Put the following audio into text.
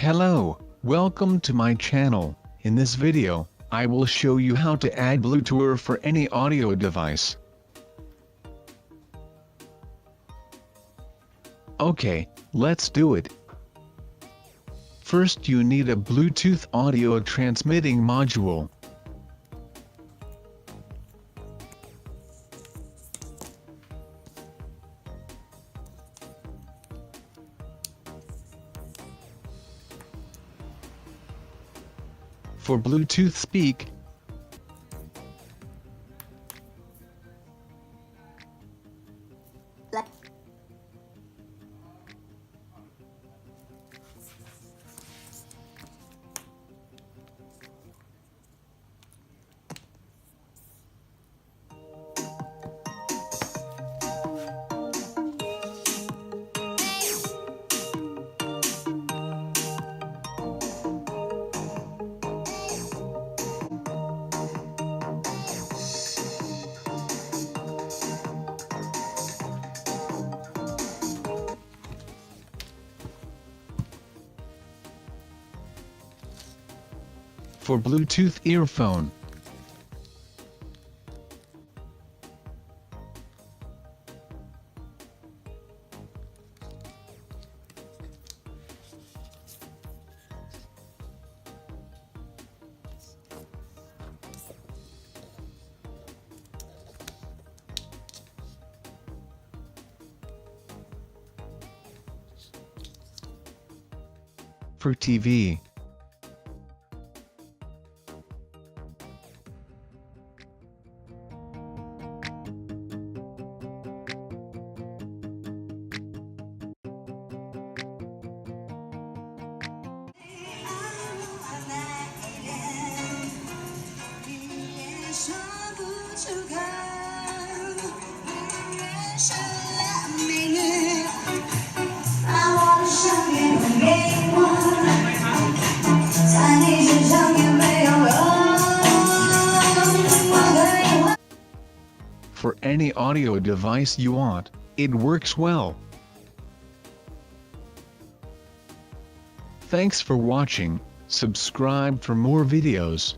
Hello, welcome to my channel. In this video, I will show you how to add Bluetooth for any audio device. Okay, let's do it. First you need a Bluetooth audio transmitting module. For Bluetooth speak, for Bluetooth earphone, for TV, for any audio device you want. It works well. Thanks for watching. Subscribe for more videos.